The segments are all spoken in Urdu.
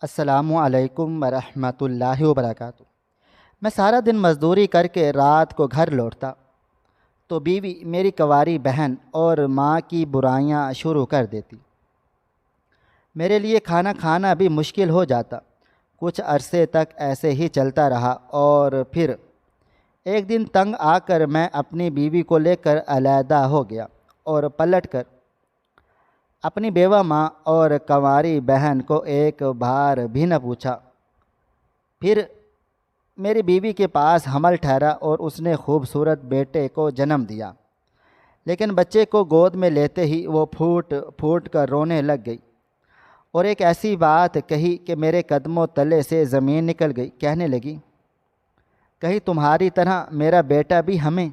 السلام علیکم ورحمۃ اللہ وبرکاتہ۔ میں سارا دن مزدوری کر کے رات کو گھر لوٹتا تو بیوی میری کنواری بہن اور ماں کی برائیاں شروع کر دیتی۔ میرے لیے کھانا کھانا بھی مشکل ہو جاتا۔ کچھ عرصے تک ایسے ہی چلتا رہا اور پھر ایک دن تنگ آ کر میں اپنی بیوی کو لے کر علیحدہ ہو گیا اور پلٹ کر اپنی بیوہ ماں اور کنواری بہن کو ایک بار بھی نہ پوچھا۔ پھر میری بیوی کے پاس حمل ٹھہرا اور اس نے خوبصورت بیٹے کو جنم دیا، لیکن بچے کو گود میں لیتے ہی وہ پھوٹ پھوٹ کر رونے لگ گئی اور ایک ایسی بات کہی کہ میرے قدموں تلے سے زمین نکل گئی۔ کہنے لگی، کہیں تمہاری طرح میرا بیٹا بھی ہمیں۔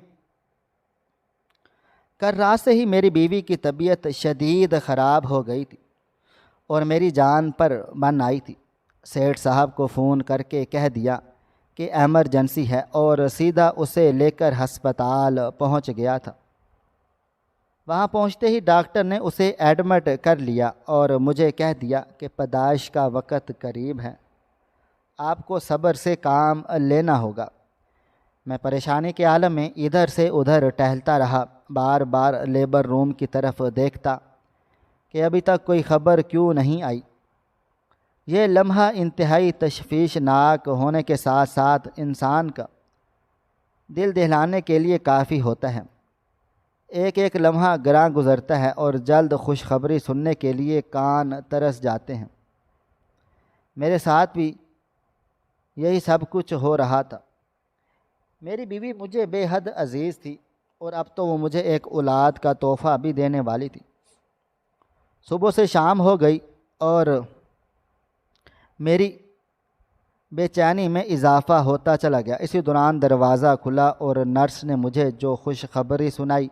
کل رات سے ہی میری بیوی کی طبیعت شدید خراب ہو گئی تھی اور میری جان پر بن آئی تھی۔ سیٹھ صاحب کو فون کر کے کہہ دیا کہ ایمرجنسی ہے اور سیدھا اسے لے کر ہسپتال پہنچ گیا تھا۔ وہاں پہنچتے ہی ڈاکٹر نے اسے ایڈمٹ کر لیا اور مجھے کہہ دیا کہ پیدائش کا وقت قریب ہے، آپ کو صبر سے کام لینا ہوگا۔ میں پریشانی کے عالم میں ادھر سے ادھر ٹہلتا رہا، بار بار لیبر روم کی طرف دیکھتا کہ ابھی تک کوئی خبر کیوں نہیں آئی۔ یہ لمحہ انتہائی تشویشناک ہونے کے ساتھ ساتھ انسان کا دل دہلانے کے لیے کافی ہوتا ہے۔ ایک ایک لمحہ گراں گزرتا ہے اور جلد خوشخبری سننے کے لیے کان ترس جاتے ہیں۔ میرے ساتھ بھی یہی سب کچھ ہو رہا تھا۔ میری بیوی مجھے بے حد عزیز تھی اور اب تو وہ مجھے ایک اولاد کا تحفہ بھی دینے والی تھی۔ صبح سے شام ہو گئی اور میری بے چینی میں اضافہ ہوتا چلا گیا۔ اسی دوران دروازہ کھلا اور نرس نے مجھے جو خوشخبری سنائی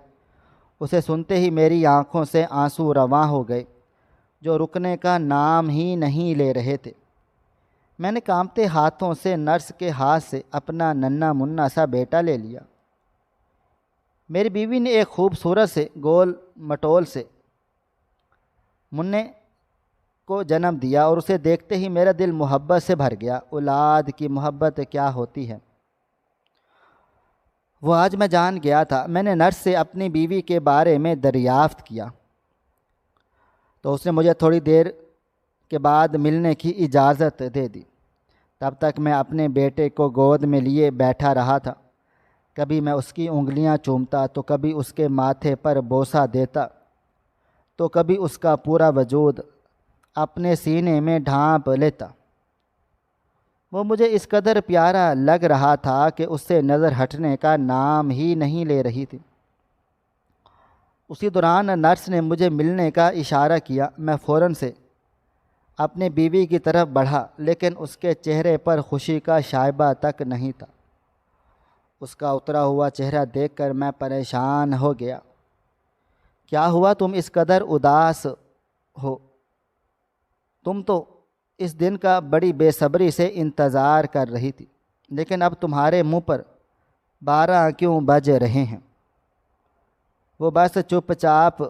اسے سنتے ہی میری آنکھوں سے آنسو رواں ہو گئے جو رکنے کا نام ہی نہیں لے رہے تھے۔ میں نے کانپتے ہاتھوں سے نرس کے ہاتھ سے اپنا ننھا منا سا بیٹا لے لیا۔ میری بیوی نے ایک خوبصورت سے گول مٹول سے منّے کو جنم دیا اور اسے دیکھتے ہی میرا دل محبت سے بھر گیا۔ اولاد کی محبت کیا ہوتی ہے وہ آج میں جان گیا تھا۔ میں نے نرس سے اپنی بیوی کے بارے میں دریافت کیا تو اس نے مجھے تھوڑی دیر کے بعد ملنے کی اجازت دے دی۔ تب تک میں اپنے بیٹے کو گود میں لیے بیٹھا رہا تھا۔ کبھی میں اس کی انگلیاں چومتا تو کبھی اس کے ماتھے پر بوسہ دیتا تو کبھی اس کا پورا وجود اپنے سینے میں ڈھانپ لیتا۔ وہ مجھے اس قدر پیارا لگ رہا تھا کہ اس سے نظر ہٹنے کا نام ہی نہیں لے رہی تھی۔ اسی دوران نرس نے مجھے ملنے کا اشارہ کیا۔ میں فوراً سے اپنی بیوی کی طرف بڑھا، لیکن اس کے چہرے پر خوشی کا شائبہ تک نہیں تھا۔ اس کا اترا ہوا چہرہ دیکھ کر میں پریشان ہو گیا۔ کیا ہوا، تم اس قدر اداس ہو؟ تم تو اس دن کا بڑی بے صبری سے انتظار کر رہی تھی، لیکن اب تمہارے منہ پر 12 کیوں بج رہے ہیں؟ وہ بس چپ چاپ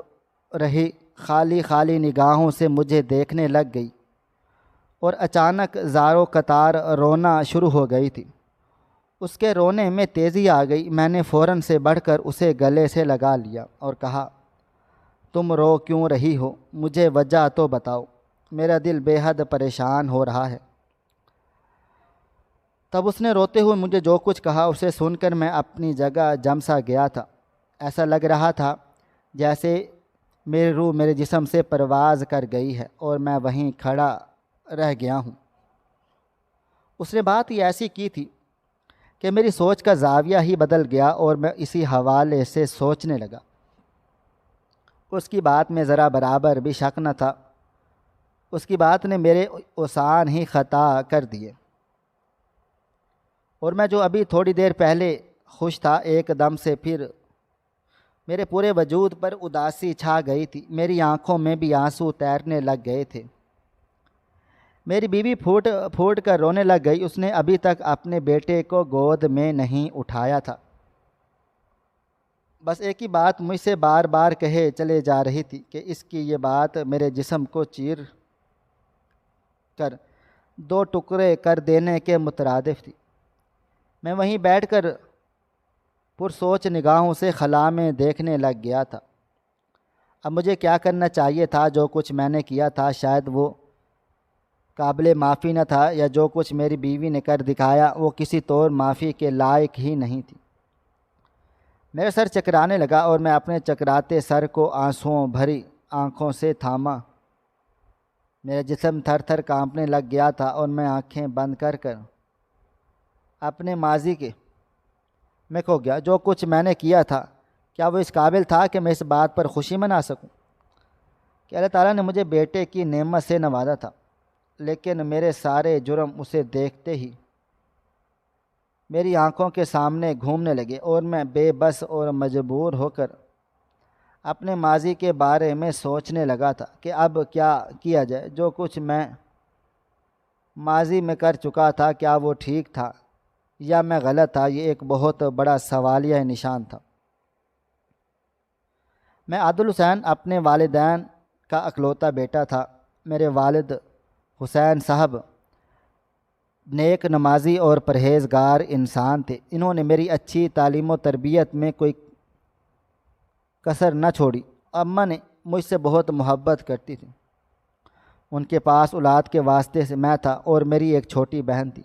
رہی، خالی خالی نگاہوں سے مجھے دیکھنے لگ گئی اور اچانک زار و قطار رونا شروع ہو گئی تھی۔ اس کے رونے میں تیزی آ گئی۔ میں نے فوراً سے بڑھ کر اسے گلے سے لگا لیا اور کہا، تم رو کیوں رہی ہو؟ مجھے وجہ تو بتاؤ، میرا دل بے حد پریشان ہو رہا ہے۔ تب اس نے روتے ہوئے مجھے جو کچھ کہا اسے سن کر میں اپنی جگہ جم سا گیا تھا۔ ایسا لگ رہا تھا جیسے میری روح میرے جسم سے پرواز کر گئی ہے اور میں وہیں کھڑا رہ گیا ہوں۔ اس نے بات ہی ایسی کی تھی کہ میری سوچ کا زاویہ ہی بدل گیا اور میں اسی حوالے سے سوچنے لگا۔ اس کی بات میں ذرا برابر بھی شک نہ تھا۔ اس کی بات نے میرے اوسان ہی خطا کر دیے اور میں جو ابھی تھوڑی دیر پہلے خوش تھا، ایک دم سے پھر میرے پورے وجود پر اداسی چھا گئی تھی۔ میری آنکھوں میں بھی آنسو تیرنے لگ گئے تھے۔ میری بیوی پھوٹ پھوٹ کر رونے لگ گئی۔ اس نے ابھی تک اپنے بیٹے کو گود میں نہیں اٹھایا تھا۔ بس ایک ہی بات مجھ سے بار بار کہے چلے جا رہی تھی کہ اس کی یہ بات میرے جسم کو چیر کر دو ٹکڑے کر دینے کے مترادف تھی۔ میں وہیں بیٹھ کر پرسوچ نگاہوں سے خلا میں دیکھنے لگ گیا تھا۔ اب مجھے کیا کرنا چاہیے تھا؟ جو کچھ میں نے کیا تھا شاید وہ قابل معافی نہ تھا، یا جو کچھ میری بیوی نے کر دکھایا وہ کسی طور معافی کے لائق ہی نہیں تھی۔ میرا سر چکرانے لگا اور میں اپنے چکراتے سر کو آنسوؤں بھری آنکھوں سے تھاما۔ میرا جسم تھر تھر کانپنے لگ گیا تھا اور میں آنکھیں بند کر کر اپنے ماضی کے میں کھو گیا۔ جو کچھ میں نے کیا تھا کیا وہ اس قابل تھا کہ میں اس بات پر خوشی منا سکوں کہ اللہ تعالیٰ نے مجھے بیٹے کی نعمت سے نوازا تھا، لیکن میرے سارے جرم اسے دیکھتے ہی میری آنکھوں کے سامنے گھومنے لگے اور میں بے بس اور مجبور ہو کر اپنے ماضی کے بارے میں سوچنے لگا تھا کہ اب کیا کیا جائے۔ جو کچھ میں ماضی میں کر چکا تھا کیا وہ ٹھیک تھا یا میں غلط تھا؟ یہ ایک بہت بڑا سوالیہ نشان تھا۔ میں عادل حسین اپنے والدین کا اکلوتا بیٹا تھا۔ میرے والد حسین صاحب نیک نمازی اور پرہیزگار انسان تھے۔ انہوں نے میری اچھی تعلیم و تربیت میں کوئی کسر نہ چھوڑی۔ اماں نے مجھ سے بہت محبت کرتی تھی۔ ان کے پاس اولاد کے واسطے سے میں تھا اور میری ایک چھوٹی بہن تھی،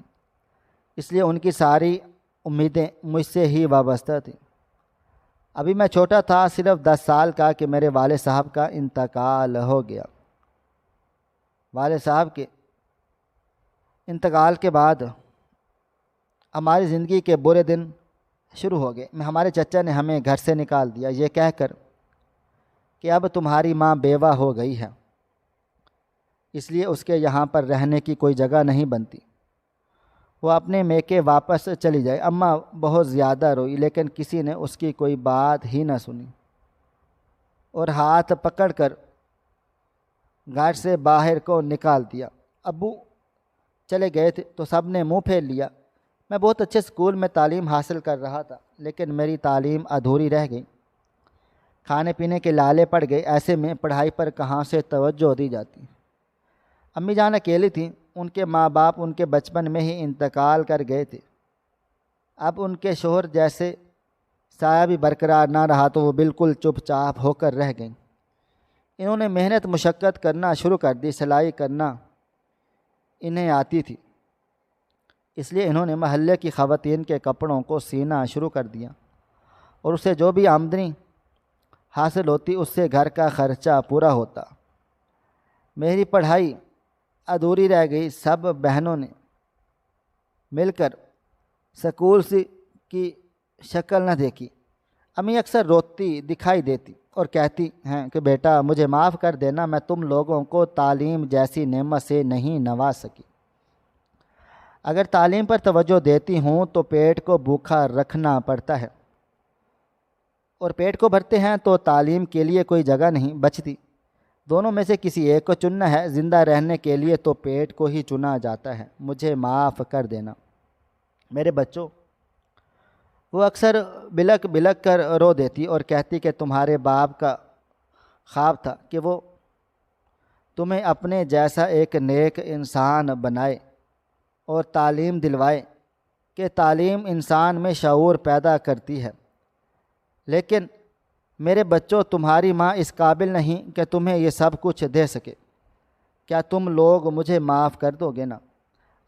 اس لیے ان کی ساری امیدیں مجھ سے ہی وابستہ تھیں۔ ابھی میں چھوٹا تھا، صرف 10 سال کا، کہ میرے والد صاحب کا انتقال ہو گیا۔ والد صاحب کے انتقال کے بعد ہماری زندگی کے برے دن شروع ہو گئے۔ ہمارے چچا نے ہمیں گھر سے نکال دیا یہ کہہ کر کہ اب تمہاری ماں بیوہ ہو گئی ہے، اس لیے اس کے یہاں پر رہنے کی کوئی جگہ نہیں بنتی، وہ اپنے میکے واپس چلی جائے۔ اماں بہت زیادہ روئی، لیکن کسی نے اس کی کوئی بات ہی نہ سنی اور ہاتھ پکڑ کر گھر سے باہر کو نکال دیا۔ ابو چلے گئے تھے تو سب نے منہ پھیر لیا۔ میں بہت اچھے اسکول میں تعلیم حاصل کر رہا تھا، لیکن میری تعلیم ادھوری رہ گئی۔ کھانے پینے کے لالے پڑ گئے، ایسے میں پڑھائی پر کہاں سے توجہ دی جاتی۔ امی جان اکیلی تھیں، ان کے ماں باپ ان کے بچپن میں ہی انتقال کر گئے تھے۔ اب ان کے شوہر جیسے سایہ بھی برقرار نہ رہا تو وہ بالکل چپ چاپ ہو کر رہ گئیں۔ انہوں نے محنت مشقت کرنا شروع کر دی، سلائی کرنا انہیں آتی تھی، اس لیے انہوں نے محلے کی خواتین کے کپڑوں کو سینا شروع کر دیا اور اسے جو بھی آمدنی حاصل ہوتی اس سے گھر کا خرچہ پورا ہوتا۔ میری پڑھائی ادھوری رہ گئی۔ سب بہنوں نے مل کر سکول کی شکل نہ دیکھی۔ امی اکثر روتی دکھائی دیتی اور کہتی ہیں کہ بیٹا مجھے معاف کر دینا، میں تم لوگوں کو تعلیم جیسی نعمت سے نہیں نواز سکی۔ اگر تعلیم پر توجہ دیتی ہوں تو پیٹ کو بھوکا رکھنا پڑتا ہے، اور پیٹ کو بھرتے ہیں تو تعلیم کے لیے کوئی جگہ نہیں بچتی۔ دونوں میں سے کسی ایک کو چننا ہے، زندہ رہنے کے لیے تو پیٹ کو ہی چنا جاتا ہے۔ مجھے معاف کر دینا میرے بچوں۔ وہ اکثر بلک بلک کر رو دیتی اور کہتی کہ تمہارے باپ کا خواب تھا کہ وہ تمہیں اپنے جیسا ایک نیک انسان بنائے اور تعلیم دلوائے، کہ تعلیم انسان میں شعور پیدا کرتی ہے، لیکن میرے بچوں تمہاری ماں اس قابل نہیں کہ تمہیں یہ سب کچھ دے سکے۔ کیا تم لوگ مجھے معاف کر دو گے نا؟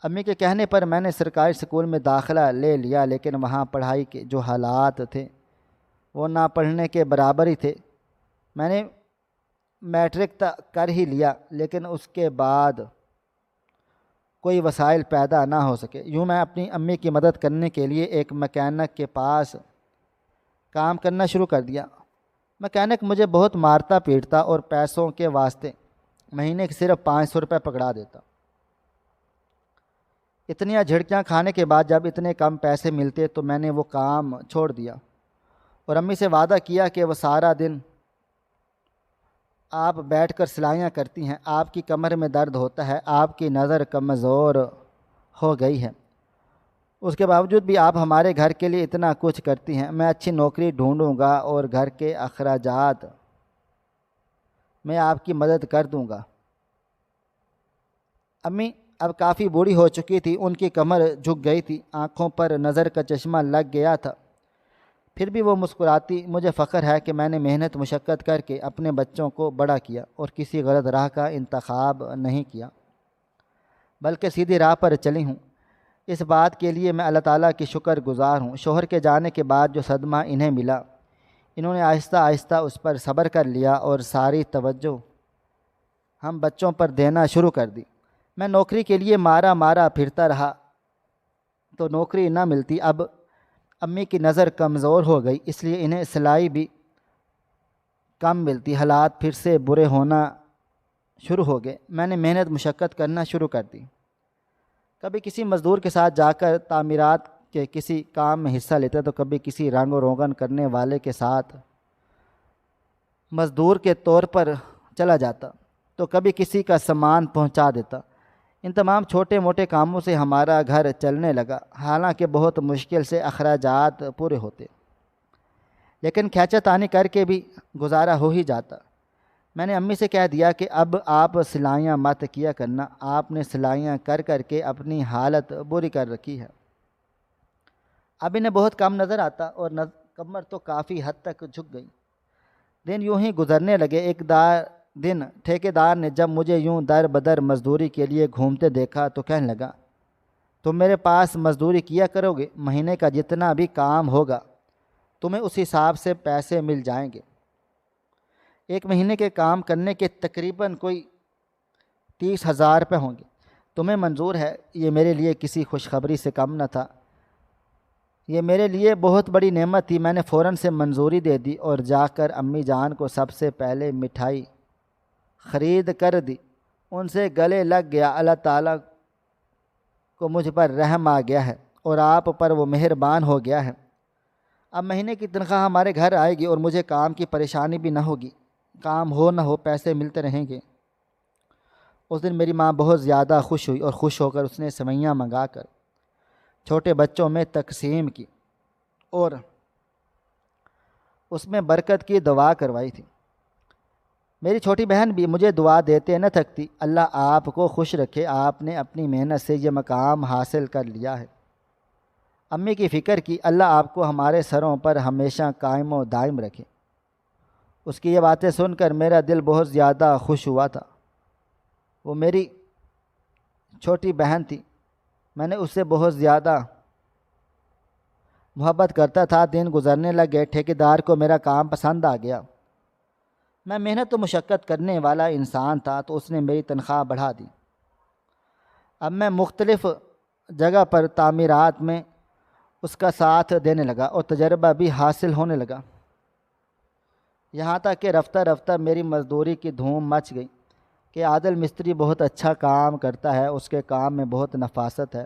امی کے کہنے پر میں نے سرکاری اسکول میں داخلہ لے لیا، لیکن وہاں پڑھائی کے جو حالات تھے وہ نہ پڑھنے کے برابر ہی تھے۔ میں نے میٹرک تک کر ہی لیا، لیکن اس کے بعد کوئی وسائل پیدا نہ ہو سکے۔ یوں میں اپنی امی کی مدد کرنے کے لیے ایک مکینک کے پاس کام کرنا شروع کر دیا۔ مکینک مجھے بہت مارتا پیٹتا اور پیسوں کے واسطے مہینے کے صرف 500 روپے پکڑا دیتا۔ اتنی جھڑکیاں کھانے کے بعد جب اتنے کم پیسے ملتے تو میں نے وہ کام چھوڑ دیا اور امی سے وعدہ کیا کہ وہ سارا دن آپ بیٹھ کر سلائیاں کرتی ہیں، آپ کی کمر میں درد ہوتا ہے، آپ کی نظر کمزور ہو گئی ہے، اس کے باوجود بھی آپ ہمارے گھر کے لیے اتنا کچھ کرتی ہیں۔ میں اچھی نوکری ڈھونڈوں گا اور گھر کے اخراجات میں آپ کی مدد کر دوں گا۔ امی اب کافی بوڑھی ہو چکی تھی، ان کی کمر جھک گئی تھی، آنکھوں پر نظر کا چشمہ لگ گیا تھا، پھر بھی وہ مسکراتی۔ مجھے فخر ہے کہ میں نے محنت مشقت کر کے اپنے بچوں کو بڑا کیا اور کسی غلط راہ کا انتخاب نہیں کیا، بلکہ سیدھی راہ پر چلی ہوں۔ اس بات کے لیے میں اللہ تعالیٰ کی شکر گزار ہوں۔ شوہر کے جانے کے بعد جو صدمہ انہیں ملا، انہوں نے آہستہ آہستہ اس پر صبر کر لیا اور ساری توجہ ہم بچوں پر دینا شروع کر دی۔ میں نوکری کے لیے مارا پھرتا رہا تو نوکری نہ ملتی۔ اب امی کی نظر کمزور ہو گئی، اس لیے انہیں سلائی بھی کم ملتی۔ حالات پھر سے برے ہونا شروع ہو گئے۔ میں نے محنت مشقت کرنا شروع کر دی، کبھی کسی مزدور کے ساتھ جا کر تعمیرات کے کسی کام میں حصہ لیتا، تو کبھی کسی رنگ و روغن کرنے والے کے ساتھ مزدور کے طور پر چلا جاتا، تو کبھی کسی کا سامان پہنچا دیتا۔ ان تمام چھوٹے موٹے کاموں سے ہمارا گھر چلنے لگا، حالانکہ بہت مشکل سے اخراجات پورے ہوتے، لیکن کھینچا تانی کر کے بھی گزارا ہو ہی جاتا۔ میں نے امی سے کہہ دیا کہ اب آپ سلائیاں مت کیا کرنا، آپ نے سلائیاں کر کر کے اپنی حالت بری کر رکھی ہے۔ اب انہیں بہت کم نظر آتا اور کمر تو کافی حد تک جھک گئی۔ دن یوں ہی گزرنے لگے۔ ایک دن ٹھیکیدار نے جب مجھے یوں در بدر مزدوری کے لیے گھومتے دیکھا تو کہنے لگا، تم میرے پاس مزدوری کیا کرو گے، مہینے کا جتنا بھی کام ہوگا تمہیں اس حساب سے پیسے مل جائیں گے۔ ایک مہینے کے کام کرنے کے تقریباً کوئی 30,000 روپے ہوں گے، تمہیں منظور ہے؟ یہ میرے لیے کسی خوشخبری سے کم نہ تھا، یہ میرے لیے بہت بڑی نعمت تھی۔ میں نے فوراً سے منظوری دے دی اور جا کر امی جان کو سب سے پہلے مٹھائی خرید کر دی، ان سے گلے لگ گیا۔ اللہ تعالیٰ کو مجھ پر رحم آ گیا ہے اور آپ پر وہ مہربان ہو گیا ہے۔ اب مہینے کی تنخواہ ہمارے گھر آئے گی اور مجھے کام کی پریشانی بھی نہ ہوگی، کام ہو نہ ہو پیسے ملتے رہیں گے۔ اس دن میری ماں بہت زیادہ خوش ہوئی اور خوش ہو کر اس نے سوئیاں منگا کر چھوٹے بچوں میں تقسیم کی اور اس میں برکت کی دعا کروائی تھی۔ میری چھوٹی بہن بھی مجھے دعا دیتے نہ تھکتی، اللہ آپ کو خوش رکھے، آپ نے اپنی محنت سے یہ مقام حاصل کر لیا ہے۔ امی کی فکر کی، اللہ آپ کو ہمارے سروں پر ہمیشہ قائم و دائم رکھے۔ اس کی یہ باتیں سن کر میرا دل بہت زیادہ خوش ہوا تھا۔ وہ میری چھوٹی بہن تھی، میں نے اس سے بہت زیادہ محبت کرتا تھا۔ دن گزرنے لگے، ٹھیکیدار کو میرا کام پسند آ گیا۔ میں محنت و مشقت کرنے والا انسان تھا تو اس نے میری تنخواہ بڑھا دی۔ اب میں مختلف جگہ پر تعمیرات میں اس کا ساتھ دینے لگا اور تجربہ بھی حاصل ہونے لگا، یہاں تک کہ رفتہ رفتہ میری مزدوری کی دھوم مچ گئی کہ عادل مستری بہت اچھا کام کرتا ہے، اس کے کام میں بہت نفاست ہے۔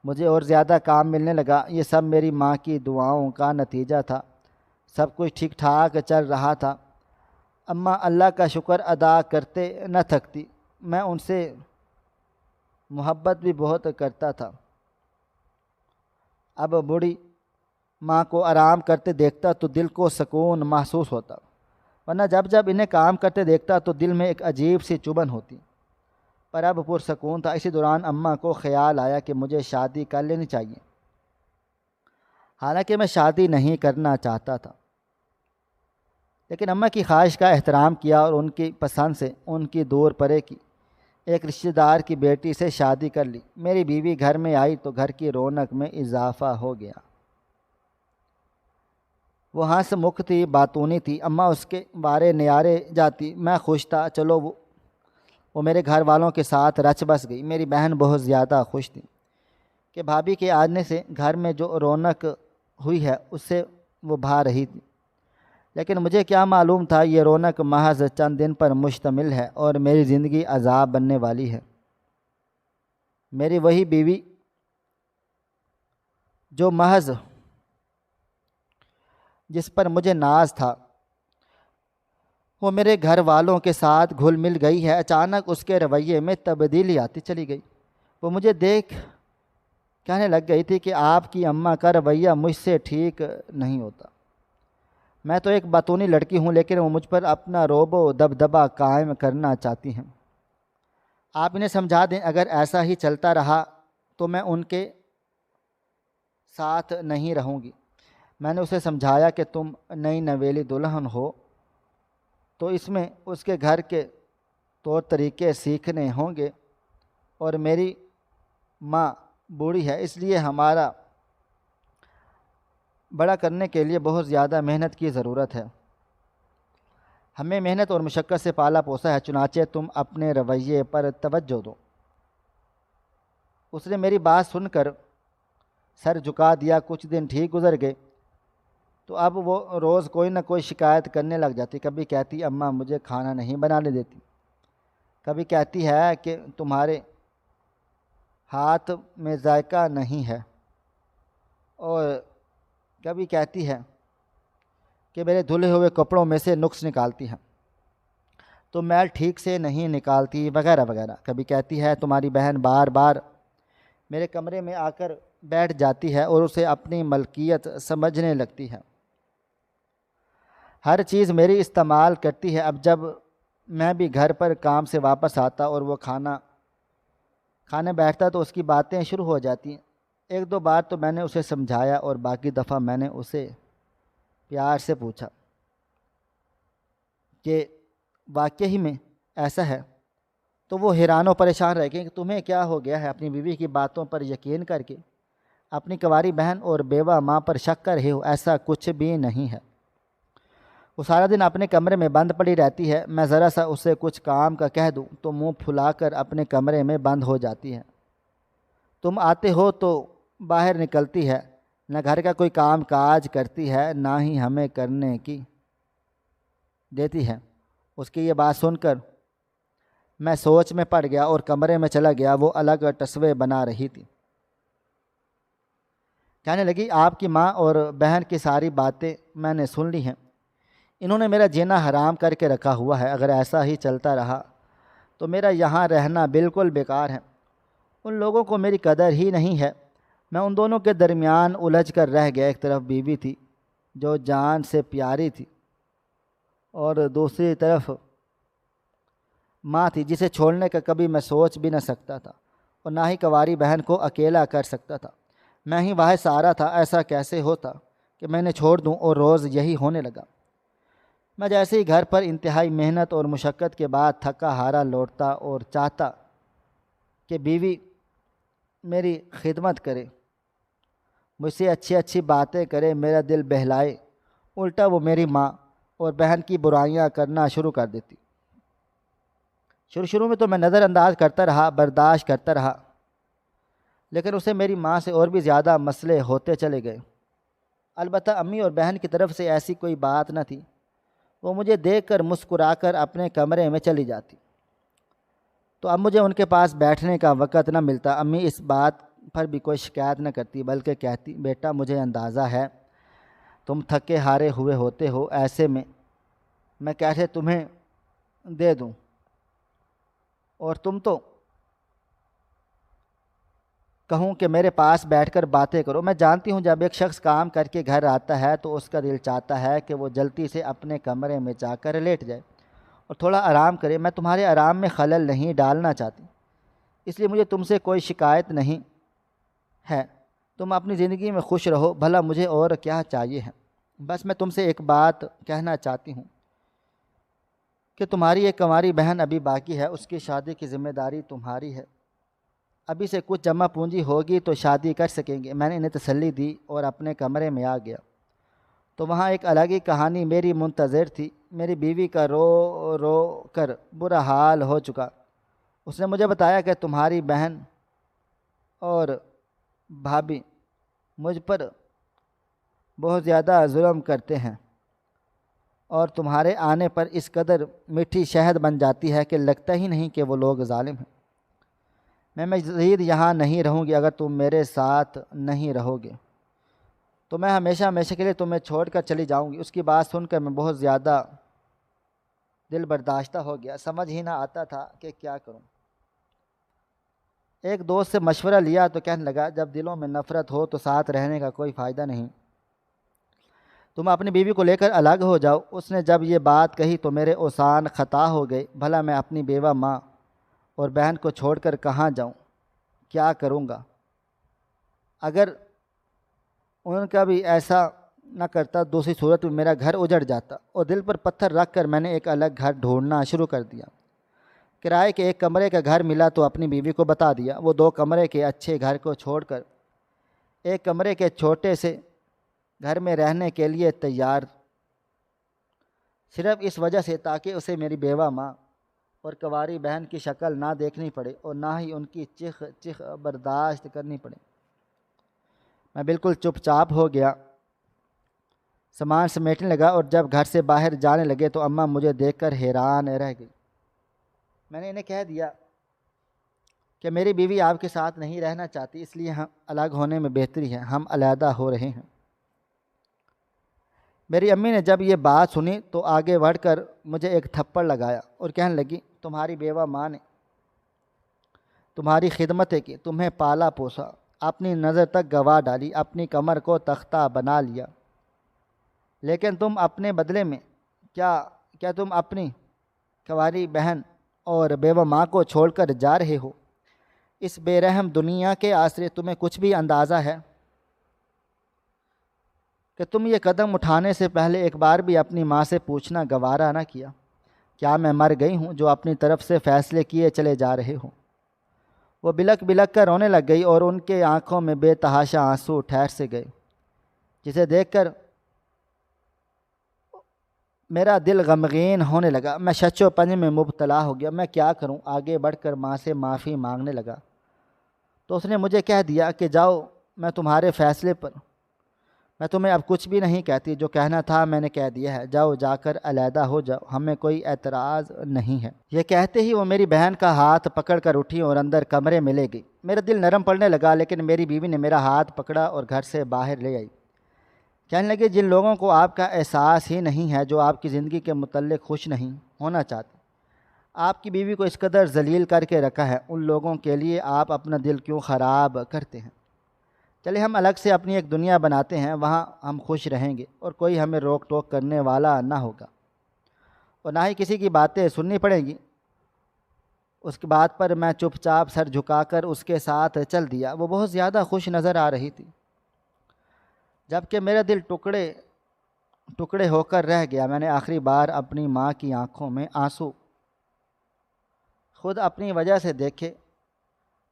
مجھے اور زیادہ کام ملنے لگا۔ یہ سب میری ماں کی دعاؤں کا نتیجہ تھا۔ سب کچھ ٹھیک ٹھاک چل رہا تھا۔ اماں اللہ کا شکر ادا کرتے نہ تھکتی، میں ان سے محبت بھی بہت کرتا تھا۔ اب بوڑھی ماں کو آرام کرتے دیکھتا تو دل کو سکون محسوس ہوتا، ورنہ جب جب انہیں کام کرتے دیکھتا تو دل میں ایک عجیب سی چبھن ہوتی، پر اب پرسکون تھا۔ اسی دوران اماں کو خیال آیا کہ مجھے شادی کر لینی چاہیے، حالانکہ میں شادی نہیں کرنا چاہتا تھا، لیکن اماں کی خواہش کا احترام کیا اور ان کی پسند سے ان کی دور پرے کی ایک رشتہ دار کی بیٹی سے شادی کر لی۔ میری بیوی گھر میں آئی تو گھر کی رونق میں اضافہ ہو گیا۔ وہ ہنس مکھ تھی، باتونی تھی۔ اماں اس کے بارے نیارے جاتی، میں خوش تھا۔ چلو وہ میرے گھر والوں کے ساتھ رچ بس گئی۔ میری بہن بہت زیادہ خوش تھی کہ بھابھی کے آنے سے گھر میں جو رونق ہوئی ہے اس سے وہ بھا رہی تھی، لیکن مجھے کیا معلوم تھا یہ رونق محض چند دن پر مشتمل ہے اور میری زندگی عذاب بننے والی ہے۔ میری وہی بیوی جو محض جس پر مجھے ناز تھا وہ میرے گھر والوں کے ساتھ گھل مل گئی ہے۔ اچانک اس کے رویے میں تبدیلی آتی چلی گئی۔ وہ مجھے دیکھ کہنے لگ گئی تھی کہ آپ کی اماں کا رویہ مجھ سے ٹھیک نہیں ہوتا۔ میں تو ایک باتونی لڑکی ہوں، لیکن وہ مجھ پر اپنا رعب و دبدبہ قائم کرنا چاہتی ہیں۔ آپ انہیں سمجھا دیں اگر ایسا ہی چلتا رہا تو میں ان کے ساتھ نہیں رہوں گی۔ میں نے اسے سمجھایا کہ تم نئی نویلی دلہن ہو تو اس میں اس کے گھر کے طور طریقے سیکھنے ہوں گے، اور میری ماں بوڑھی ہے، اس لیے ہمارا بڑا کرنے کے لیے بہت زیادہ محنت کی ضرورت ہے۔ ہمیں محنت اور مشقت سے پالا پوسا ہے، چنانچہ تم اپنے رویے پر توجہ دو۔ اس نے میری بات سن کر سر جھکا دیا۔ کچھ دن ٹھیک گزر گئے تو اب وہ روز کوئی نہ کوئی شکایت کرنے لگ جاتی۔ کبھی کہتی اماں مجھے کھانا نہیں بنانے دیتی، کبھی کہتی ہے کہ تمہارے ہاتھ میں ذائقہ نہیں ہے، اور کبھی کہتی ہے کہ میرے دھلے ہوئے کپڑوں میں سے نقص نکالتی ہیں تو میل ٹھیک سے نہیں نکالتی، وغیرہ وغیرہ۔ کبھی کہتی ہے تمہاری بہن بار بار میرے کمرے میں آ کر بیٹھ جاتی ہے اور اسے اپنی ملکیت سمجھنے لگتی ہے، ہر چیز میری استعمال کرتی ہے۔ اب جب میں بھی گھر پر کام سے واپس آتا اور وہ کھانے بیٹھتا تو اس کی باتیں شروع ہو جاتی ہیں۔ ایک دو بار تو میں نے اسے سمجھایا، اور باقی دفعہ میں نے اسے پیار سے پوچھا کہ واقعی میں ایسا ہے، تو وہ حیران و پریشان رہ گئی کہ تمہیں کیا ہو گیا ہے، اپنی بیوی کی باتوں پر یقین کر کے اپنی کنواری بہن اور بیوہ ماں پر شک کر رہے ہو؟ ایسا کچھ بھی نہیں ہے۔ وہ سارا دن اپنے کمرے میں بند پڑی رہتی ہے، میں ذرا سا اسے کچھ کام کا کہہ دوں تو منہ پھلا کر اپنے کمرے میں بند ہو جاتی ہے۔ تم آتے ہو تو باہر نکلتی ہے، نہ گھر کا کوئی کام کاج کرتی ہے، نہ ہی ہمیں کرنے کی دیتی ہے۔ اس کی یہ بات سن کر میں سوچ میں پڑ گیا اور کمرے میں چلا گیا۔ وہ الگ تصویر بنا رہی تھی، کہنے لگی آپ کی ماں اور بہن کی ساری باتیں میں نے سن لی ہیں، انہوں نے میرا جینا حرام کر کے رکھا ہوا ہے، اگر ایسا ہی چلتا رہا تو میرا یہاں رہنا بالکل بیکار ہے۔ ان لوگوں کو میری قدر ہی نہیں ہے۔ میں ان دونوں کے درمیان الجھ کر رہ گیا۔ ایک طرف بیوی تھی جو جان سے پیاری تھی، اور دوسری طرف ماں تھی جسے چھوڑنے کا کبھی میں سوچ بھی نہ سکتا تھا، اور نہ ہی کنواری بہن کو اکیلا کر سکتا تھا۔ میں ہی واحد سہارا تھا۔ ایسا کیسے ہوتا کہ میں نے چھوڑ دوں، اور روز یہی ہونے لگا۔ میں جیسے ہی گھر پر انتہائی محنت اور مشقت کے بعد تھکا ہارا لوٹتا اور چاہتا کہ بیوی میری خدمت کرے، مجھ سے اچھی اچھی باتیں کرے، میرا دل بہلائے، الٹا وہ میری ماں اور بہن کی برائیاں کرنا شروع کر دیتی۔ شروع میں تو میں نظر انداز کرتا رہا، برداشت کرتا رہا، لیکن اسے میری ماں سے اور بھی زیادہ مسئلے ہوتے چلے گئے۔ البتہ امی اور بہن کی طرف سے ایسی کوئی بات نہ تھی۔ وہ مجھے دیکھ کر مسکرا کر اپنے کمرے میں چلی جاتی، تو اب مجھے ان کے پاس بیٹھنے کا وقت نہ ملتا۔ امی اس بات پر بھی کوئی شکایت نہ کرتی، بلکہ کہتی بیٹا مجھے اندازہ ہے تم تھکے ہارے ہوئے ہوتے ہو، ایسے میں کیسے تمہیں دے دوں، اور تم تو کہوں کہ میرے پاس بیٹھ کر باتیں کرو۔ میں جانتی ہوں جب ایک شخص کام کر کے گھر آتا ہے تو اس کا دل چاہتا ہے کہ وہ جلدی سے اپنے کمرے میں جا کر لیٹ جائے اور تھوڑا آرام کرے۔ میں تمہارے آرام میں خلل نہیں ڈالنا چاہتی، اس لیے مجھے تم سے کوئی شکایت نہیں ہے۔ تم اپنی زندگی میں خوش رہو، بھلا مجھے اور کیا چاہیے ہے۔ بس میں تم سے ایک بات کہنا چاہتی ہوں کہ تمہاری ایک کنواری بہن ابھی باقی ہے، اس کی شادی کی ذمہ داری تمہاری ہے۔ ابھی سے کچھ جمع پونجی ہوگی تو شادی کر سکیں گے۔ میں نے انہیں تسلی دی اور اپنے کمرے میں آ گیا تو وہاں ایک الگ ہی کہانی میری منتظر تھی۔ میری بیوی کا رو رو کر برا حال ہو چکا۔ اس نے مجھے بتایا کہ تمہاری بہن اور بھابھی مجھ پر بہت زیادہ ظلم کرتے ہیں، اور تمہارے آنے پر اس قدر میٹھی شہد بن جاتی ہے کہ لگتا ہی نہیں کہ وہ لوگ ظالم ہیں۔ میں مزید یہاں نہیں رہوں گی، اگر تم میرے ساتھ نہیں رہو گے تو میں ہمیشہ کے لیے تمہیں چھوڑ کر چلی جاؤں گی۔ اس کی بات سن کر میں بہت زیادہ دل برداشتہ ہو گیا، سمجھ ہی نہ آتا تھا کہ کیا کروں۔ ایک دوست سے مشورہ لیا تو کہنے لگا جب دلوں میں نفرت ہو تو ساتھ رہنے کا کوئی فائدہ نہیں، تم اپنی بیوی کو لے کر الگ ہو جاؤ۔ اس نے جب یہ بات کہی تو میرے اوسان خطا ہو گئے۔ بھلا میں اپنی بیوہ ماں اور بہن کو چھوڑ کر کہاں جاؤں، کیا کروں گا؟ اگر ان کا بھی ایسا نہ کرتا دوسری صورت میں میرا گھر اجڑ جاتا، اور دل پر پتھر رکھ کر میں نے ایک الگ گھر ڈھونڈنا شروع کر دیا۔ کرائے کے ایک کمرے کا گھر ملا تو اپنی بیوی کو بتا دیا۔ وہ 2 کمرے کے اچھے گھر کو چھوڑ کر ایک کمرے کے چھوٹے سے گھر میں رہنے کے لیے تیار، صرف اس وجہ سے تاکہ اسے میری بیوہ ماں اور کنواری بہن کی شکل نہ دیکھنی پڑے اور نہ ہی ان کی چیخ چیخ برداشت کرنی پڑے۔ میں بالکل چپ چاپ ہو گیا، سامان سمیٹنے لگا، اور جب گھر سے باہر جانے لگے تو اماں مجھے دیکھ کر حیران رہ گئی۔ میں نے انہیں کہہ دیا کہ میری بیوی آپ کے ساتھ نہیں رہنا چاہتی، اس لیے ہم الگ ہونے میں بہتری ہے، ہم علیحدہ ہو رہے ہیں۔ میری امی نے جب یہ بات سنی تو آگے بڑھ کر مجھے ایک تھپڑ لگایا اور کہنے لگی، تمہاری بیوہ ماں نے تمہاری خدمتیں کی، تمہیں پالا پوسا، اپنی نظر تک گنوا ڈالی، اپنی کمر کو تختہ بنا لیا، لیکن تم اپنے بدلے میں کیا تم اپنی کنواری بہن اور بیوہ ماں کو چھوڑ کر جا رہے ہو؟ اس بے رحم دنیا کے آسرے تمہیں کچھ بھی اندازہ ہے کہ تم یہ قدم اٹھانے سے پہلے ایک بار بھی اپنی ماں سے پوچھنا گوارا نہ کیا؟ کیا میں مر گئی ہوں جو اپنی طرف سے فیصلے کیے چلے جا رہے ہوں؟ وہ بلک بلک کر رونے لگ گئی اور ان کے آنکھوں میں بے تحاشا آنسو ٹھہر سے گئے، جسے دیکھ کر میرا دل غمگین ہونے لگا۔ میں شچ و پنج میں مبتلا ہو گیا۔ میں کیا کروں؟ آگے بڑھ کر ماں سے معافی مانگنے لگا تو اس نے مجھے کہہ دیا کہ جاؤ، میں تمہارے فیصلے پر میں تمہیں اب کچھ بھی نہیں کہتی، جو کہنا تھا میں نے کہہ دیا ہے، جاؤ، جا کر علیحدہ ہو جاؤ، ہمیں کوئی اعتراض نہیں ہے۔ یہ کہتے ہی وہ میری بہن کا ہاتھ پکڑ کر اٹھی اور اندر کمرے میں لے گئی۔ میرا دل نرم پڑنے لگا، لیکن میری بیوی نے میرا ہاتھ پکڑا اور گھر سے باہر لے آئی۔ کہنے لگے، جن لوگوں کو آپ کا احساس ہی نہیں ہے، جو آپ کی زندگی کے متعلق خوش نہیں ہونا چاہتے، آپ کی بیوی کو اس قدر ذلیل کر کے رکھا ہے، ان لوگوں کے لیے آپ اپنا دل کیوں خراب کرتے ہیں؟ چلے ہم الگ سے اپنی ایک دنیا بناتے ہیں، وہاں ہم خوش رہیں گے اور کوئی ہمیں روک ٹوک کرنے والا نہ ہوگا اور نہ ہی کسی کی باتیں سننی پڑیں گی۔ اس کی بات پر میں چپ چاپ سر جھکا کر اس کے ساتھ چل دیا۔ وہ بہت زیادہ خوش نظر آ رہی تھی، جبکہ میرا دل ٹکڑے ٹکڑے ہو کر رہ گیا۔ میں نے آخری بار اپنی ماں کی آنکھوں میں آنسو خود اپنی وجہ سے دیکھے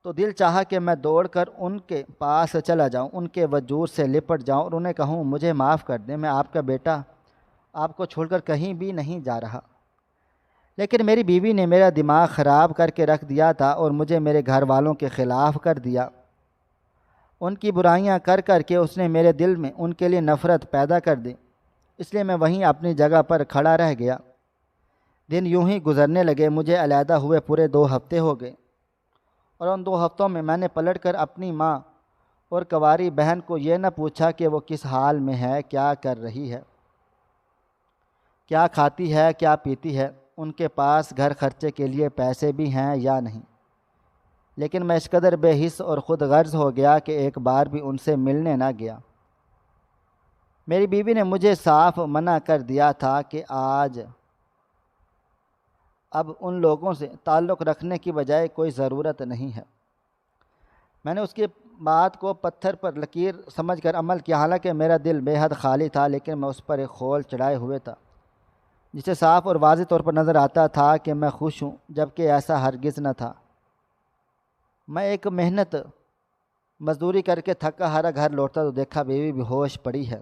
تو دل چاہا کہ میں دوڑ کر ان کے پاس چلا جاؤں، ان کے وجود سے لپٹ جاؤں اور انہیں کہوں، مجھے معاف کر دیں، میں آپ کا بیٹا آپ کو چھوڑ کر کہیں بھی نہیں جا رہا۔ لیکن میری بیوی نے میرا دماغ خراب کر کے رکھ دیا تھا اور مجھے میرے گھر والوں کے خلاف کر دیا۔ ان کی برائیاں کر کر کے اس نے میرے دل میں ان کے لیے نفرت پیدا کر دی، اس لیے میں وہیں اپنی جگہ پر کھڑا رہ گیا۔ دن یوں ہی گزرنے لگے۔ مجھے علیحدہ ہوئے پورے 2 ہفتے ہو گئے، اور ان 2 ہفتوں میں نے پلٹ کر اپنی ماں اور کنواری بہن کو یہ نہ پوچھا کہ وہ کس حال میں ہے، کیا کر رہی ہے، کیا کھاتی ہے، کیا پیتی ہے، ان کے پاس گھر خرچے کے لیے پیسے بھی ہیں یا نہیں۔ لیکن میں اس قدر بے حس اور خود غرض ہو گیا کہ ایک بار بھی ان سے ملنے نہ گیا۔ میری بیوی نے مجھے صاف منع کر دیا تھا کہ اب ان لوگوں سے تعلق رکھنے کی بجائے کوئی ضرورت نہیں ہے۔ میں نے اس کی بات کو پتھر پر لکیر سمجھ کر عمل کیا، حالانکہ میرا دل بے حد خالی تھا، لیکن میں اس پر ایک خول چڑھائے ہوئے تھا جسے صاف اور واضح طور پر نظر آتا تھا کہ میں خوش ہوں، جبکہ ایسا ہرگز نہ تھا۔ میں ایک محنت مزدوری کر کے تھکا ہارا گھر لوٹتا تو دیکھا بیوی بے ہوش پڑی ہے۔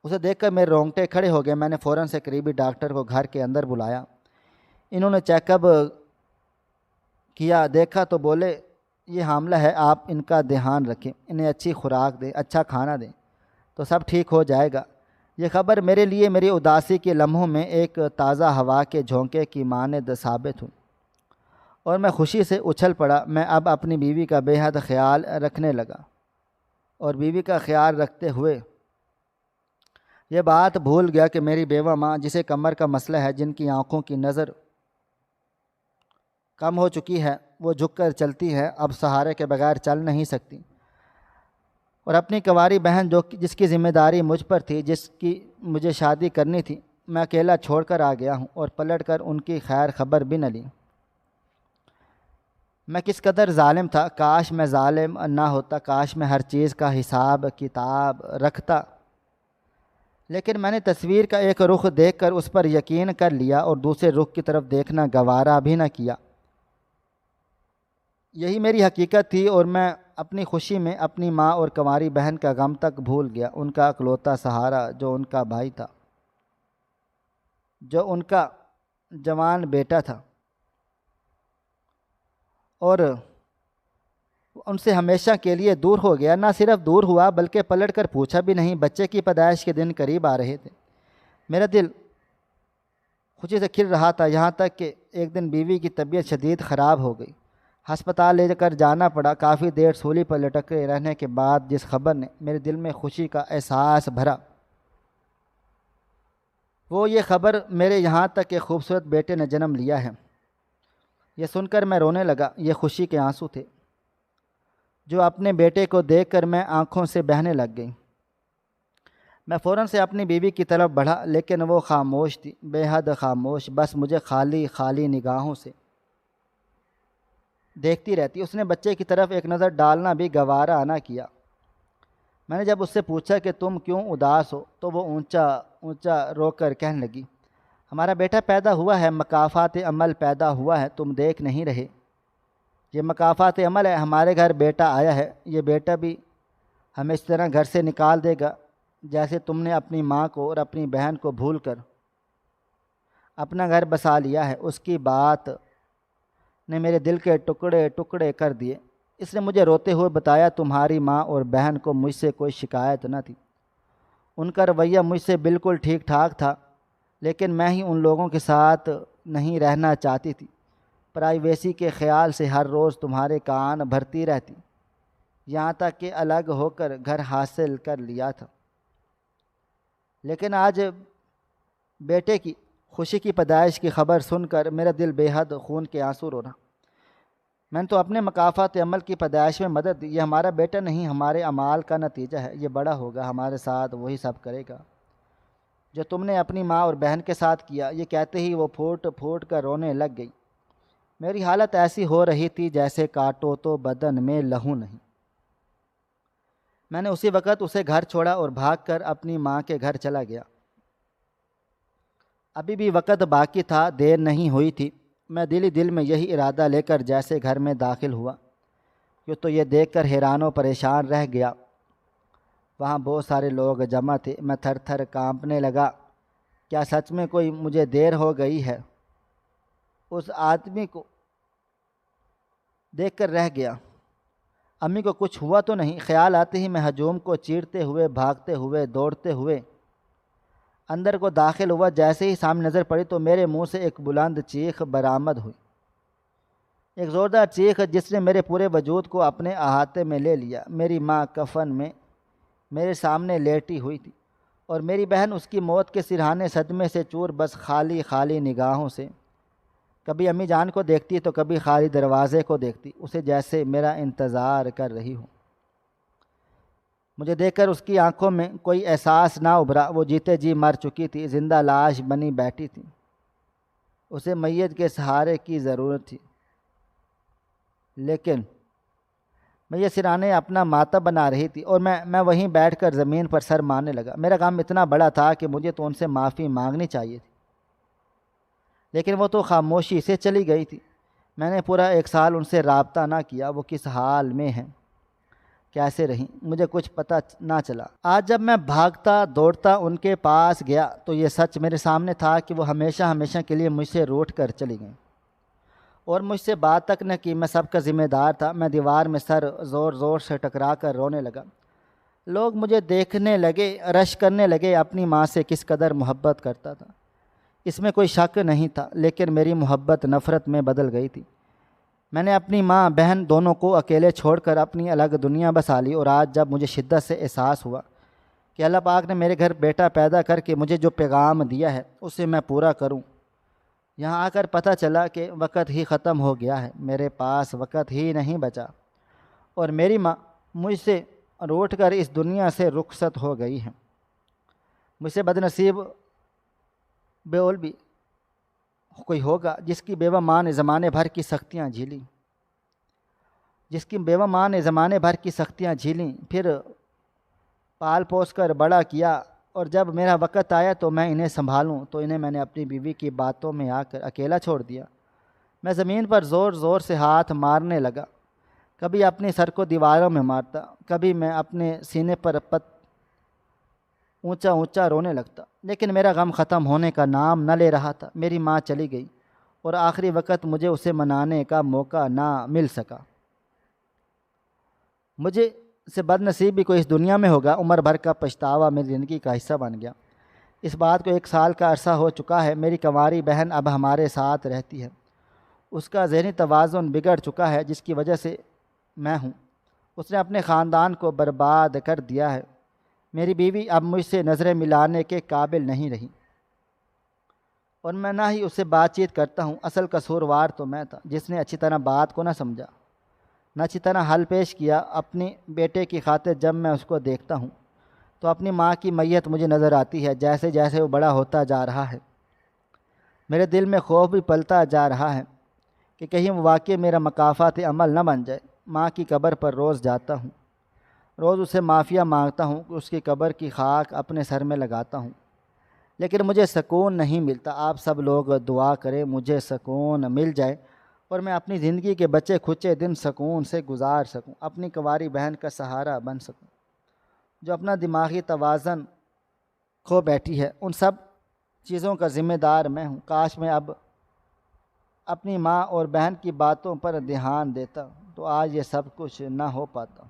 اسے دیکھ کر میرے رونگٹے کھڑے ہو گئے۔ میں نے فوراً سے قریبی ڈاکٹر کو گھر کے اندر بلایا۔ انہوں نے چیک اپ کیا، دیکھا تو بولے، یہ حاملہ ہے، آپ ان کا دھیان رکھیں، انہیں اچھی خوراک دیں، اچھا کھانا دیں تو سب ٹھیک ہو جائے گا۔ یہ خبر میرے لیے میری اداسی کے لمحوں میں ایک تازہ ہوا کے جھونکے کی مانند ثابت ہوئی اور میں خوشی سے اچھل پڑا۔ میں اب اپنی بیوی کا بے حد خیال رکھنے لگا اور بیوی کا خیال رکھتے ہوئے یہ بات بھول گیا کہ میری بیوہ ماں، جسے کمر کا مسئلہ ہے، جن کی آنکھوں کی نظر کم ہو چکی ہے، وہ جھک کر چلتی ہے، اب سہارے کے بغیر چل نہیں سکتی، اور اپنی کنواری بہن جس کی ذمہ داری مجھ پر تھی، جس کی مجھے شادی کرنی تھی، میں اکیلا چھوڑ کر آ گیا ہوں اور پلٹ کر ان کی خیر خبر بھی نہ لی۔ میں کس قدر ظالم تھا، کاش میں ظالم نہ ہوتا، کاش میں ہر چیز کا حساب کتاب رکھتا، لیکن میں نے تصویر کا ایک رخ دیکھ کر اس پر یقین کر لیا اور دوسرے رخ کی طرف دیکھنا گوارا بھی نہ کیا۔ یہی میری حقیقت تھی اور میں اپنی خوشی میں اپنی ماں اور کنواری بہن کا غم تک بھول گیا، ان کا اکلوتا سہارا جو ان کا بھائی تھا، جو ان کا جوان بیٹا تھا، اور ان سے ہمیشہ کے لیے دور ہو گیا۔ نہ صرف دور ہوا بلکہ پلٹ کر پوچھا بھی نہیں۔ بچے کی پیدائش کے دن قریب آ رہے تھے، میرا دل خوشی سے کھل رہا تھا، یہاں تک کہ ایک دن بیوی کی طبیعت شدید خراب ہو گئی، ہسپتال لے کر جانا پڑا۔ کافی دیر سولی پر لٹکے رہنے کے بعد جس خبر نے میرے دل میں خوشی کا احساس بھرا، وہ یہ خبر میرے یہاں تک کہ خوبصورت بیٹے نے جنم لیا ہے۔ یہ سن کر میں رونے لگا۔ یہ خوشی کے آنسو تھے جو اپنے بیٹے کو دیکھ کر میں آنکھوں سے بہنے لگ گئی۔ میں فوراً سے اپنی بیوی کی طرف بڑھا، لیکن وہ خاموش تھی، بے حد خاموش، بس مجھے خالی خالی نگاہوں سے دیکھتی رہتی۔ اس نے بچے کی طرف ایک نظر ڈالنا بھی گوارا نہ کیا۔ میں نے جب اس سے پوچھا کہ تم کیوں اداس ہو تو وہ اونچا اونچا رو کر کہنے لگی، ہمارا بیٹا پیدا ہوا ہے، مکافات عمل پیدا ہوا ہے، تم دیکھ نہیں رہے؟ یہ مکافات عمل ہے، ہمارے گھر بیٹا آیا ہے، یہ بیٹا بھی ہمیں اس طرح گھر سے نکال دے گا جیسے تم نے اپنی ماں کو اور اپنی بہن کو بھول کر اپنا گھر بسا لیا ہے۔ اس کی بات نے میرے دل کے ٹکڑے ٹکڑے کر دیے۔ اس نے مجھے روتے ہوئے بتایا، تمہاری ماں اور بہن کو مجھ سے کوئی شکایت نہ تھی، ان کا رویہ مجھ سے بالکل ٹھیک ٹھاک تھا، لیکن میں ہی ان لوگوں کے ساتھ نہیں رہنا چاہتی تھی۔ پرائیویسی کے خیال سے ہر روز تمہارے کان بھرتی رہتی، یہاں تک کہ الگ ہو کر گھر حاصل کر لیا تھا۔ لیکن آج بیٹے کی خوشی کی پیدائش کی خبر سن کر میرا دل بے حد خون کے آنسو رو رہا۔ میں نے تو اپنے مکافات عمل کی پیدائش میں مدد دی، یہ ہمارا بیٹا نہیں، ہمارے اعمال کا نتیجہ ہے، یہ بڑا ہوگا، ہمارے ساتھ وہی سب کرے گا جو تم نے اپنی ماں اور بہن کے ساتھ کیا۔ یہ کہتے ہی وہ پھوٹ پھوٹ کر رونے لگ گئی۔ میری حالت ایسی ہو رہی تھی جیسے کاٹو تو بدن میں لہو نہیں۔ میں نے اسی وقت اسے گھر چھوڑا اور بھاگ کر اپنی ماں کے گھر چلا گیا۔ ابھی بھی وقت باقی تھا، دیر نہیں ہوئی تھی۔ میں دل ہی دل میں یہی ارادہ لے کر جیسے گھر میں داخل ہوا، یوں تو یہ دیکھ کر حیران و پریشان رہ گیا، وہاں بہت سارے لوگ جمع تھے۔ میں تھر تھر کانپنے لگا، کیا سچ میں کوئی مجھے دیر ہو گئی ہے؟ اس آدمی کو دیکھ کر رہ گیا، امی کو کچھ ہوا تو نہیں؟ خیال آتے ہی میں ہجوم کو چیرتے ہوئے، بھاگتے ہوئے، دوڑتے ہوئے اندر کو داخل ہوا۔ جیسے ہی سامنے نظر پڑی تو میرے منہ سے ایک بلند چیخ برآمد ہوئی، ایک زوردار چیخ جس نے میرے پورے وجود کو اپنے احاطے میں لے لیا۔ میری ماں کفن میں میرے سامنے لیٹی ہوئی تھی اور میری بہن اس کی موت کے سرہانے صدمے سے چور، بس خالی خالی نگاہوں سے کبھی امی جان کو دیکھتی تو کبھی خالی دروازے کو دیکھتی، اسے جیسے میرا انتظار کر رہی ہوں۔ مجھے دیکھ کر اس کی آنکھوں میں کوئی احساس نہ ابھرا، وہ جیتے جی مر چکی تھی، زندہ لاش بنی بیٹھی تھی، اسے میت کے سہارے کی ضرورت تھی۔ لیکن میں یہ سرانے اپنا ماتم بنا رہی تھی اور میں وہیں بیٹھ کر زمین پر سر مارنے لگا۔ میرا غم اتنا بڑا تھا کہ مجھے تو ان سے معافی مانگنی چاہیے تھی، لیکن وہ تو خاموشی سے چلی گئی تھی۔ میں نے پورا 1 سال ان سے رابطہ نہ کیا، وہ کس حال میں ہیں، کیسے رہیں، مجھے کچھ پتہ نہ چلا۔ آج جب میں بھاگتا دوڑتا ان کے پاس گیا تو یہ سچ میرے سامنے تھا کہ وہ ہمیشہ ہمیشہ کے لیے مجھ سے روٹ کر چلی گئیں اور مجھ سے بات تک نہ کی۔ میں سب کا ذمہ دار تھا۔ میں دیوار میں سر زور زور سے ٹکرا کر رونے لگا۔ لوگ مجھے دیکھنے لگے، رش کرنے لگے، اپنی ماں سے کس قدر محبت کرتا تھا اس میں کوئی شک نہیں تھا، لیکن میری محبت نفرت میں بدل گئی تھی۔ میں نے اپنی ماں بہن دونوں کو اکیلے چھوڑ کر اپنی الگ دنیا بسا لی، اور آج جب مجھے شدت سے احساس ہوا کہ اللہ پاک نے میرے گھر بیٹا پیدا کر کے مجھے جو پیغام دیا ہے اسے میں پورا کروں، یہاں آ کر پتہ چلا کہ وقت ہی ختم ہو گیا ہے، میرے پاس وقت ہی نہیں بچا، اور میری ماں مجھ سے روٹ کر اس دنیا سے رخصت ہو گئی ہے۔ مجھ سے بدنصیب بیول بھی کوئی ہوگا جس کی بیوہ ماں نے زمانے بھر کی سختیاں جھیلی، جس کی بیوہ ماں نے زمانے بھر کی سختیاں جھیلیں، پھر پال پوس کر بڑا کیا، اور جب میرا وقت آیا تو میں انہیں سنبھالوں تو انہیں میں نے اپنی بیوی کی باتوں میں آ کر اکیلا چھوڑ دیا۔ میں زمین پر زور زور سے ہاتھ مارنے لگا، کبھی اپنے سر کو دیواروں میں مارتا، کبھی میں اپنے سینے پر اونچا اونچا رونے لگتا، لیکن میرا غم ختم ہونے کا نام نہ لے رہا تھا۔ میری ماں چلی گئی اور آخری وقت مجھے اسے منانے کا موقع نہ مل سکا۔ مجھے سے بد نصیب بھی کوئی اس دنیا میں ہوگا۔ عمر بھر کا پچھتاوا میری زندگی کا حصہ بن گیا۔ اس بات کو 1 سال کا عرصہ ہو چکا ہے۔ میری کنواری بہن اب ہمارے ساتھ رہتی ہے۔ اس کا ذہنی توازن بگڑ چکا ہے، جس کی وجہ سے میں ہوں۔ اس نے اپنے خاندان کو برباد کر دیا ہے۔ میری بیوی اب مجھ سے نظریں ملانے کے قابل نہیں رہی، اور میں نہ ہی اس سے بات چیت کرتا ہوں۔ اصل قصوروار تو میں تھا، جس نے اچھی طرح بات کو نہ سمجھا، نہ اچھی طرح حل پیش کیا۔ اپنے بیٹے کی خاطر جب میں اس کو دیکھتا ہوں تو اپنی ماں کی میت مجھے نظر آتی ہے۔ جیسے جیسے وہ بڑا ہوتا جا رہا ہے، میرے دل میں خوف بھی پلتا جا رہا ہے کہ کہیں وہ واقعی میرا مکافات عمل نہ بن جائے۔ ماں کی قبر پر روز جاتا ہوں، روز اسے معافیہ مانگتا ہوں کہ اس کی قبر کی خاک اپنے سر میں لگاتا ہوں، لیکن مجھے سکون نہیں ملتا۔ آپ سب لوگ دعا کریں مجھے سکون مل جائے اور میں اپنی زندگی کے بچے کھچے دن سکون سے گزار سکوں، اپنی کنواری بہن کا سہارا بن سکوں جو اپنا دماغی توازن کھو بیٹھی ہے۔ ان سب چیزوں کا ذمہ دار میں ہوں۔ کاش میں اب اپنی ماں اور بہن کی باتوں پر دھیان دیتا تو آج یہ سب کچھ نہ ہو پاتا۔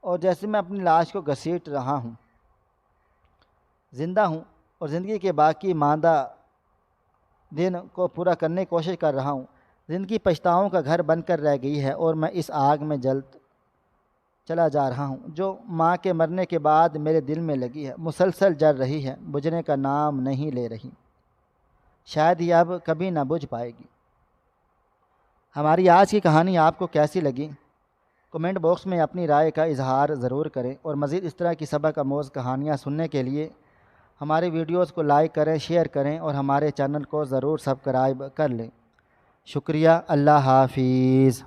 اور جیسے میں اپنی لاش کو گھسیٹ رہا ہوں، زندہ ہوں اور زندگی کے باقی ماندہ دن کو پورا کرنے کی کوشش کر رہا ہوں، زندگی پچھتاؤں کا گھر بن کر رہ گئی ہے اور میں اس آگ میں جلد چلا جا رہا ہوں جو ماں کے مرنے کے بعد میرے دل میں لگی ہے، مسلسل جل رہی ہے، بجھنے کا نام نہیں لے رہی، شاید یہ اب کبھی نہ بجھ پائے گی۔ ہماری آج کی کہانی آپ کو کیسی لگی؟ کمنٹ باکس میں اپنی رائے کا اظہار ضرور کریں، اور مزید اس طرح کی سبق آموز کہانیاں سننے کے لیے ہمارے ویڈیوز کو لائک کریں، شیئر کریں اور ہمارے چینل کو ضرور سبسکرائب کر لیں۔ شکریہ۔ اللہ حافظ۔